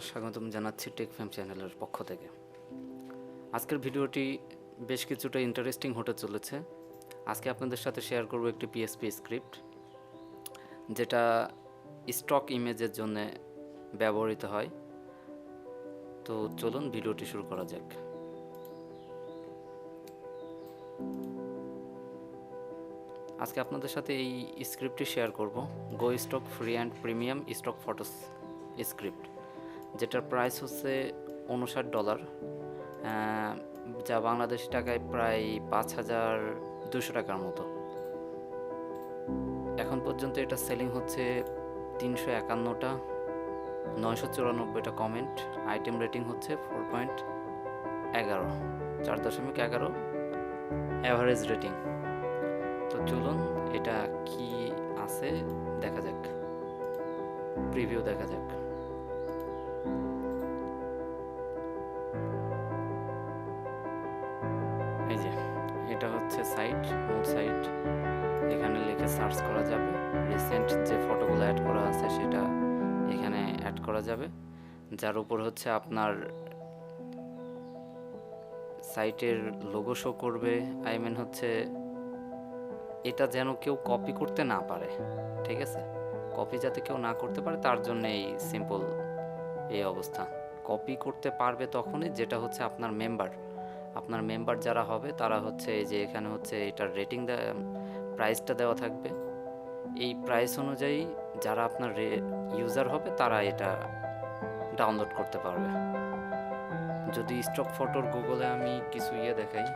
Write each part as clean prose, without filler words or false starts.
স্বাগতম জানাচ্ছি টেক ফ্যাম চ্যানেলের পক্ষ থেকে। আজকের ভিডিওটি বেশ কিছুটা ইন্টারেস্টিং হতে চলেছে। আজকে আপনাদের সাথে শেয়ার করব একটি পিএসপি স্ক্রিপ্ট, যেটা স্টক ইমেজের জন্য ব্যবহৃত হয়। তো চলুন ভিডিওটি শুরু করা যাক। আজকে আপনাদের সাথে এই স্ক্রিপ্টটি শেয়ার করব, GoStock free and premium stock photos script, যেটার প্রাইস হচ্ছে $59, যা বাংলাদেশি টাকায় প্রায় 5200 টাকার মতো। এখন পর্যন্ত এটা সেলিং হচ্ছে 351টা, 994টা কমেন্ট, আইটেম রেটিং হচ্ছে 4.11 অ্যাভারেজ রেটিং। তো চলুন এটা কি আছে দেখা যাক, প্রিভিউ দেখা যাক। এই যে এটা হচ্ছে সাইট, মূল সাইট। এখানে লিখে সার্চ করা যাবে, রিসেন্ট যে ফটোগুলো অ্যাড করা আছে সেটা এখানে অ্যাড করা যাবে, যার উপর হচ্ছে আপনার সাইটের লোগো শো করবে। আই মিন হচ্ছে এটা যেন কেউ কপি করতে না পারে, ঠিক আছে? কপি যাতে কেউ না করতে পারে তার জন্য এই সিম্পল এই অবস্থা। কপি করতে পারবে তখনই যেটা হচ্ছে আপনার মেম্বার যারা হবে তারা হচ্ছে এই যে এখানে হচ্ছে এটার রেটিং প্রাইসটা দেওয়া থাকবে। এই প্রাইস অনুযায়ী যারা আপনার ইউজার হবে তারা এটা ডাউনলোড করতে পারবে। যদি স্টক ফটোর গুগলে আমি কিছু দেখাই,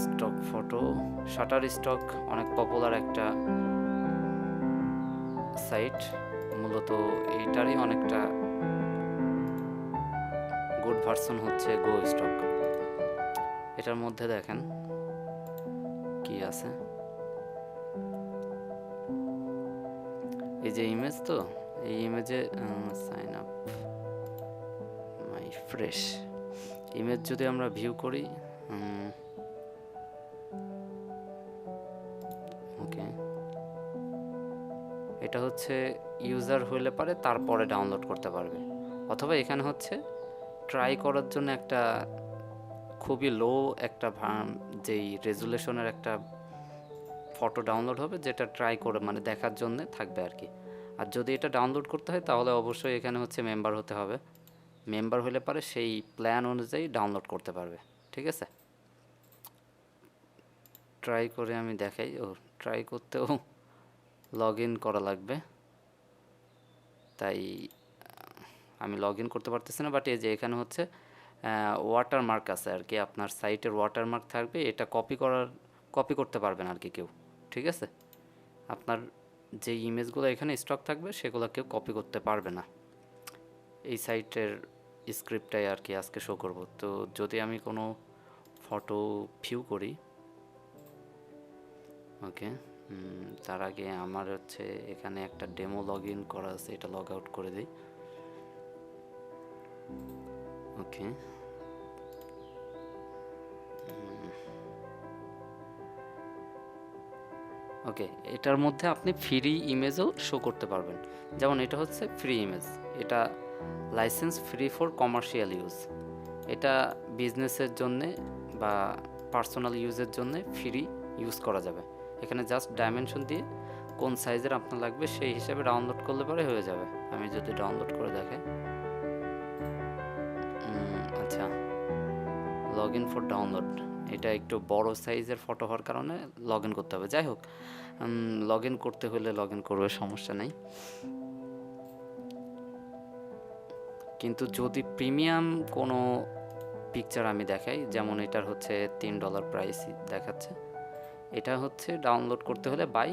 স্টক ফটো শাটার স্টক অনেক পপুলার একটা সাইট, মূলত এইটারই অনেকটা গুড ভার্সন হচ্ছে GoStock। এটার মধ্যে দেখেন কি আছে, এই যে ইমেজ, তো এই ইমেজে sign up my fresh image যদি আমরা ভিউ করি, ওকে, এটা হচ্ছে ইউজার হইলে পারে তারপরে ডাউনলোড করতে পারবে, অথবা এখানে হচ্ছে ট্রাই করার জন্য একটা খুবই লো একটা যেই রেজুলেশনের একটা ফটো ডাউনলোড হবে, যেটা ট্রাই করে মানে দেখার জন্য থাকবে আর কি। আর যদি এটা ডাউনলোড করতে হয় তাহলে অবশ্যই এখানে হচ্ছে মেম্বার হতে হবে। মেম্বার হলে পারে সেই প্ল্যান অনুযায়ী ডাউনলোড করতে পারবে, ঠিক আছে? ট্রাই করে আমি দেখাই। ট্রাই করতেও লগ ইন করা লাগবে, তাই আমি লগ ইন করতে পারতেছি না। বাট এই যে এখানে হচ্ছে ওয়াটারমার্ক আছে আর কি, আপনার সাইটের ওয়াটারমার্ক থাকবে, এটা কপি করতে পারবেন আর কি কেউ, ঠিক আছে? আপনার যে ইমেজগুলো এখানে স্টক থাকবে সেগুলো কেউ কপি করতে পারবে না। এই সাইটের স্ক্রিপ্টটাই আর কি আজকে শো করব। তো যদি আমি কোনো ফটো ভিউ করি, ওকে, তার আগে আমার হচ্ছে এখানে একটা ডেমো লগ ইন করা আছে, এটা লগ আউট করে দিই। ওকে, ওকে, এটার মধ্যে আপনি ফ্রি ইমেজও শো করতে পারবেন। যেমন এটা হচ্ছে ফ্রি ইমেজ, এটা licence free for commercial use. এটা বিজনেসের জন্যে বা পার্সোনাল ইউজের জন্য ফ্রি ইউজ করা যাবে। এখানে জাস্ট ডাইমেনশন দিয়ে কোন সাইজের আপনার লাগবে সেই হিসাবে ডাউনলোড করলে পরে হয়ে যাবে। আমি যদি ডাউনলোড করে দেখাই, আচ্ছা, লগ ইন ফর ডাউনলোড, এটা একটু বড় সাইজের ফটো হওয়ার কারণে লগ ইন করতে হবে। যাই হোক, লগ ইন করতে হলে লগ ইন করবে, সমস্যা নেই। কিন্তু যদি প্রিমিয়াম কোনো পিকচার আমি দেখাই, যেমন এটার হচ্ছে $3 প্রাইস দেখাচ্ছে, এটা হচ্ছে ডাউনলোড করতে হলে বাই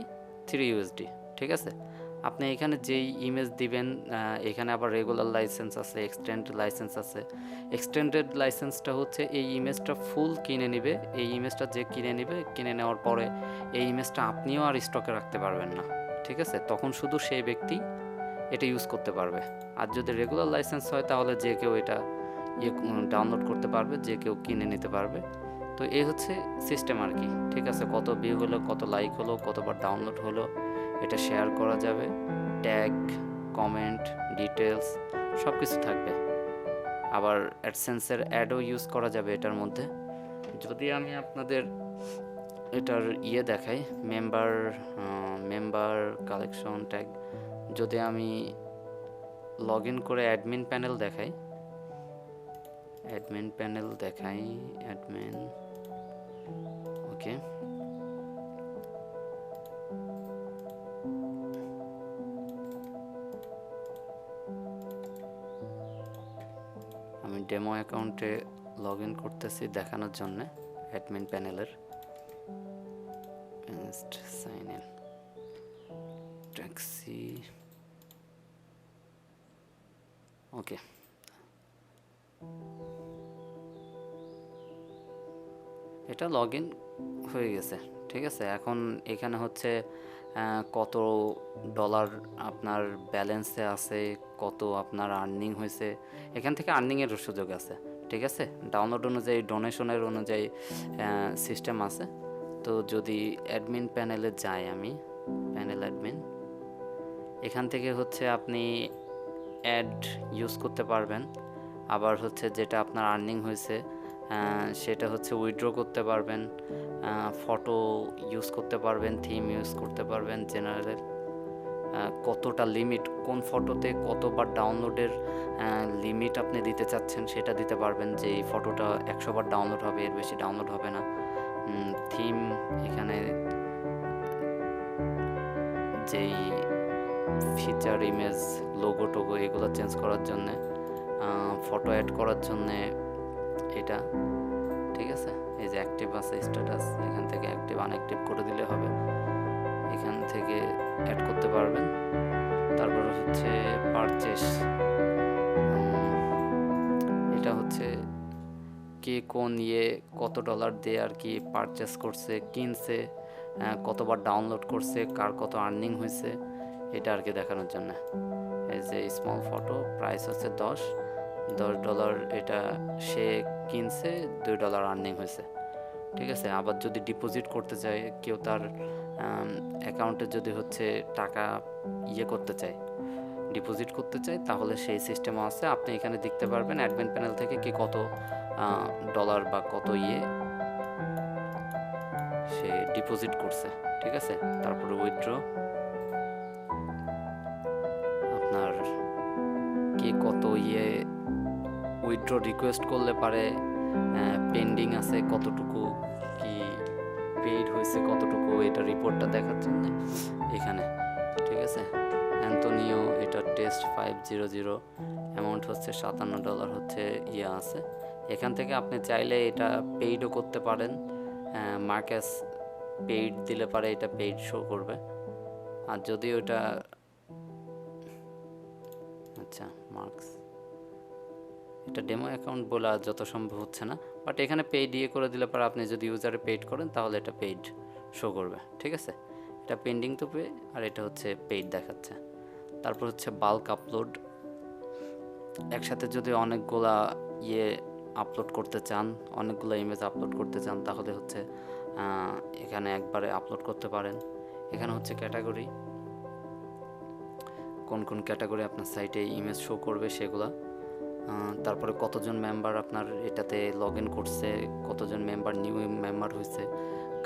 $3, ঠিক আছে? আপনি এখানে যেই ইমেজ দিবেন, এখানে আবার রেগুলার লাইসেন্স আছে, এক্সটেন্ডেড লাইসেন্স আছে। এক্সটেন্ডেড লাইসেন্সটা হচ্ছে এই ইমেজটা ফুল কিনে নেবে, এই ইমেজটা যে কিনে নেওয়ার পরে এই ইমেজটা আপনিও আর স্টকে রাখতে পারবেন না, ঠিক আছে? তখন শুধু সেই ব্যক্তি এটা ইউজ করতে পারবে। আর যদি রেগুলার লাইসেন্স হয় তাহলে যে কেউ এটা ডাউনলোড করতে পারবে, যে কেউ কিনে নিতে পারবে। তো এই হচ্ছে সিস্টেম আর কি, ঠিক আছে। কত ভিউ হলো, কত লাইক হলো, কতবার ডাউনলোড হলো, এটা শেয়ার করা যাবে। ট্যাগ, কমেন্ট, ডিটেলস সব কিছু থাকবে। আবার অ্যাডসেন্সের অ্যাডও ইউজ করা যাবে এটার মধ্যে। যদি আমি আপনাদের এটার দেখাই, মেম্বার কালেকশন ট্যাগ, যদি আমি লগ ইন করে অ্যাডমিন প্যানেল দেখাই, অ্যাডমিন, ওকে, আমি ডেমো অ্যাকাউন্টে লগ ইন করতেছি দেখানোর জন্য অ্যাডমিন প্যানেলের। সাইন ইন ট্যাক্সি, ওকে। এটা লগ ইন হয়ে গেছে, ঠিক আছে। এখন এখানে হচ্ছে কত ডলার আপনার ব্যালেন্সে আছে, কত আপনার আর্নিং হয়েছে, এখান থেকে আর্নিংয়ের সুযোগ আছে, ঠিক আছে। ডাউনলোড অনুযায়ী, ডোনেশনের অনুযায়ী সিস্টেম আছে। তো যদি অ্যাডমিন প্যানেলে যাই, আমি প্যানেল অ্যাডমিন, এখান থেকে হচ্ছে আপনি অ্যাড ইউজ করতে পারবেন। আবার হচ্ছে যেটা আপনার আর্নিং হয়েছে সেটা হচ্ছে উইথড্র করতে পারবেন, ফটো ইউজ করতে পারবেন, থিম ইউজ করতে পারবেন, জেনারেলের কতটা লিমিট, কোন ফটোতে কতবার ডাউনলোডের লিমিট আপনি দিতে চাচ্ছেন সেটা দিতে পারবেন, যে এই ফটোটা 100 বার ডাউনলোড হবে, এর বেশি ডাউনলোড হবে না। থিম, এখানে যেই ফিচার, ইমেজ, লোগো টোগো এগুলো চেঞ্জ করার জন্যে, ফটো অ্যাড করার জন্যে এটা, ঠিক আছে। এই যে অ্যাক্টিভ আছে স্ট্যাটাস, এখান থেকে অ্যাক্টিভ আনঅ্যাক্টিভ করে দিলে হবে, এখান থেকে অ্যাড করতে পারবেন। তারপর হচ্ছে পারচেস, এটা হচ্ছে কে কোন কত ডলার দিয়ে আর কি পারচেস করছে, কিনছে, কতবার ডাউনলোড করছে, কার কত আর্নিং হয়েছে, এটা আর কি দেখানোর জন্য। এই যে স্মল ফটো, প্রাইস হচ্ছে $10, এটা সে কিনছে, $2 আর্নিং হয়েছে, ঠিক আছে। আবার যদি ডিপোজিট করতে চায় কেউ, তার অ্যাকাউন্টে যদি হচ্ছে টাকা করতে চায়, ডিপোজিট করতে চায়, তাহলে সেই সিস্টেমও আছে। আপনি এখানে দেখতে পারবেন অ্যাডমিন প্যানেল থেকে কি কত ডলার বা কত সে ডিপোজিট করছে, ঠিক আছে। তারপরে উইথড্র, আপনার কে কত উইথড্র রিকোয়েস্ট করলে পারে, পেন্ডিং আছে কতটুকু, কি পেইড হয়েছে কতটুকু, এটা রিপোর্টটা দেখার জন্য এখানে, ঠিক আছে। অ্যান্টোনিও, এটা টেস্ট 500, অ্যামাউন্ট হচ্ছে $57 হচ্ছে আছে। এখান থেকে আপনি চাইলে এটা পেইডও করতে পারেন, মার্কাস পেইড দিলে পারে এটা পেইড শো করবে। আর যদি ওটা, আচ্ছা মার্কস, এটা ডেমো অ্যাকাউন্ট বলে আর যত সম্ভব হচ্ছে না, বাট এখানে পেইড করে দিলে পরে আপনি যদি ইউজারে পেইড করেন তাহলে এটা পেইড শো করবে, ঠিক আছে। এটা পেন্ডিং তো পে, আর এটা হচ্ছে পেইড দেখাচ্ছে। তারপর হচ্ছে বাল্ক আপলোড, একসাথে যদি অনেকগুলা আপলোড করতে চান, অনেকগুলো ইমেজ আপলোড করতে চান, তাহলে হচ্ছে এখানে একবারে আপলোড করতে পারেন। এখানে হচ্ছে ক্যাটাগরি, কোন কোন ক্যাটাগরি আপনার সাইটে ইমেজ শো করবে সেগুলা। তারপরে কতজন মেম্বার আপনার এটাতে লগ ইন করছে, কতজন মেম্বার নিউ মেম্বার হয়েছে,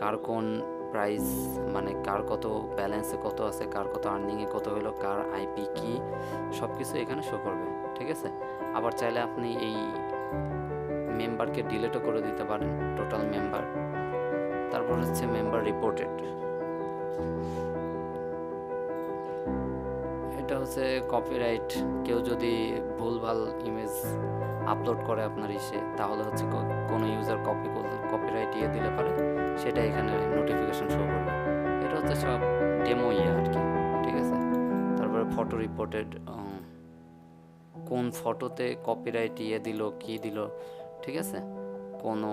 কার কোন প্রাইস, মানে কার কত ব্যালেন্সে কত আছে, কার কত আর্নিংয়ে কত হলো, কার আইপি কি, সব কিছু এখানে শো করবে, ঠিক আছে। আবার চাইলে আপনি এই মেম্বারকে ডিলিটও করে দিতে পারেন, টোটাল মেম্বার। তারপর হচ্ছে মেম্বার রিপোর্টেড, এটা হচ্ছে কপিরাইট, কেউ যদি ভুলভাল ইমেজ আপলোড করে আপনার তাহলে হচ্ছে কোনো ইউজার কপিরাইট দিলে পারে, সেটা এখানে নোটিফিকেশন শো করবে। এটা হচ্ছে সব ডেমো আর কি, ঠিক আছে। তারপরে ফটো রিপোর্টেড, কোন ফটোতে কপিরাইট দিল, কি দিল, ঠিক আছে। কোনো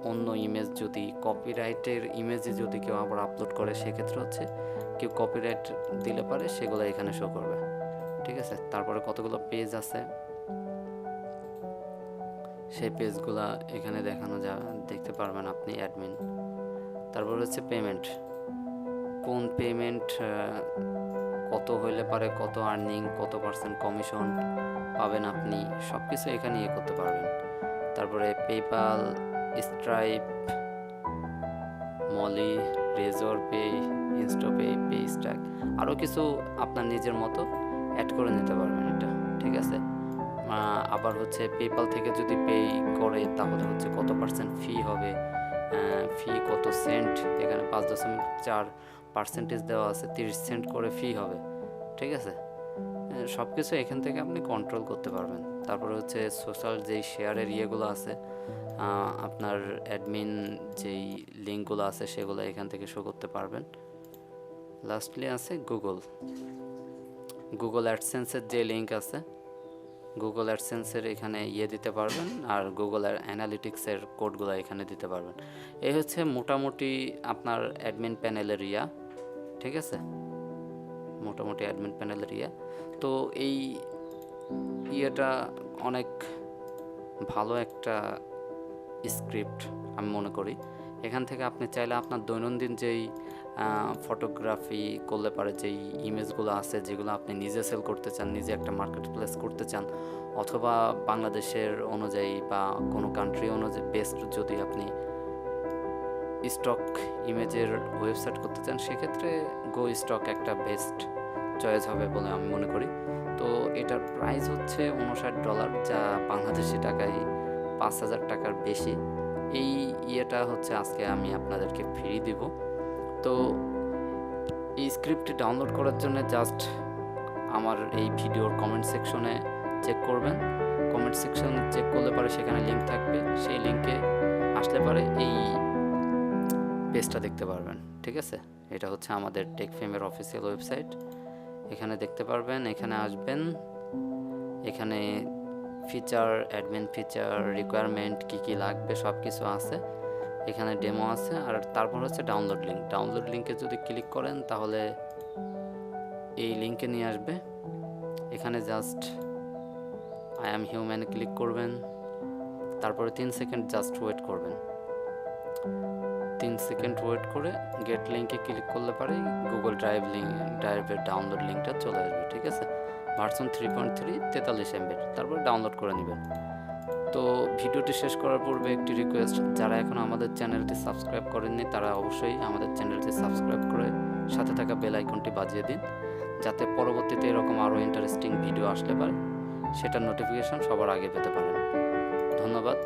অন্য ইমেজ যদি কপিরাইটের ইমেজে যদি কেউ আবার আপলোড করে, সেক্ষেত্রে হচ্ছে কেউ কপিরাইট দিলে পারে সেগুলো এখানে শো করবে, ঠিক আছে। তারপরে কতগুলো পেজ আছে সেই পেজগুলা এখানে দেখতে পারবেন আপনি অ্যাডমিন। তারপর হচ্ছে পেমেন্ট, কোন পেমেন্ট কত হইলে পারে কত আর্নিং, কত পার্সেন্ট কমিশন পাবেন আপনি, সব কিছু এখানে করতে পারবেন। তারপরে PayPal, Stripe, Mollie, Razorpay, Instapay, Paystack, আরও কিছু আপনার নিজের মতো অ্যাড করে নিতে পারবেন এটা, ঠিক আছে। আবার হচ্ছে পেপ্যাল থেকে যদি পে করে তাহলে হচ্ছে কত পার্সেন্ট ফি হবে, ফি কত সেন্ট, এখানে 5.4% দেওয়া আছে, 30 সেন্ট করে ফি হবে, ঠিক আছে। সব কিছু এখান থেকে আপনি কন্ট্রোল করতে পারবেন। তারপরে হচ্ছে সোশ্যাল যেই শেয়ারের ইয়েগুলো আছে, আপনার অ্যাডমিন যেই লিঙ্কগুলো আছে সেগুলো এখান থেকে শো করতে পারবেন। লাস্টলি আছে গুগল অ্যাডসেন্সের যে লিঙ্ক আছে, গুগল অ্যাডসেন্সের এখানে দিতে পারবেন, আর গুগল অ্যানালিটিক্সের কোডগুলো এখানে দিতে পারবেন। এই হচ্ছে মোটামুটি আপনার অ্যাডমিন প্যানেলের ঠিক আছে, মোটামুটি অ্যাডমিন প্যানেলের তো এই অনেক ভালো একটা স্ক্রিপ্ট আমি মনে করি। এখান থেকে আপনি চাইলে আপনার দৈনন্দিন যেই ফটোগ্রাফি করলে পারে যেই ইমেজগুলো আছে, যেগুলো আপনি নিজে সেল করতে চান, নিজে একটা মার্কেট প্লেস করতে চান, অথবা বাংলাদেশের অনুযায়ী বা কোনো কান্ট্রি অনুযায়ী বেস্ট যদি আপনি স্টক ইমেজের ওয়েবসাইট করতে চান, সেক্ষেত্রে GoStock একটা বেস্ট চয়েস হবে বলে আমি মনে করি। তো এটার প্রাইস হচ্ছে $59, যা বাংলাদেশি টাকায় 5,000 টাকার বেশি। এই হচ্ছে আজকে আমি আপনাদেরকে ফ্রি দিব। তো এই স্ক্রিপ্টটি ডাউনলোড করার জন্য জাস্ট আমার এই ভিডিওর কমেন্ট সেকশনে চেক করবেন। কমেন্ট সেকশনে চেক করলে পরে সেখানে লিঙ্ক থাকবে, সেই লিঙ্কে আসলে পরে এই পেজটা দেখতে পারবেন, ঠিক আছে। এটা হচ্ছে আমাদের টেকফেমের অফিসিয়াল ওয়েবসাইট, এখানে দেখতে পারবেন। এখানে আসবেন, এখানে ফিচার, অ্যাডমিন ফিচার, রিকোয়ারমেন্ট, কী লাগবে সব কিছু আছে, এখানে ডেমো আছে। আর তারপর হচ্ছে ডাউনলোড লিঙ্কে যদি ক্লিক করেন তাহলে এই লিঙ্কে নিয়ে আসবে। এখানে জাস্ট আই অ্যাম হিউম্যানে ক্লিক করবেন, তারপরে 3 সেকেন্ড জাস্ট ওয়েট করবেন। 3 সেকেন্ড ওয়েট করে গেট লিঙ্কে ক্লিক করলে পারে গুগল ড্রাইভের ডাউনলোড লিঙ্কটা চলে আসবে, ঠিক আছে। ভার্সন 3.3 43 MB, তারপর ডাউনলোড করে নেবেন। তো ভিডিওটি শেষ করার পূর্বে একটি রিকোয়েস্ট, যারা এখনও আমাদের চ্যানেলটি সাবস্ক্রাইব করেননি তারা অবশ্যই আমাদের চ্যানেলটি সাবস্ক্রাইব করে সাথে থাকা বেল আইকনটি বাজিয়ে দিন, যাতে পরবর্তীতে এরকম আরও ইন্টারেস্টিং ভিডিও আসলে পারে সেটার নোটিফিকেশন সবার আগে পেতে পারেন। ধন্যবাদ।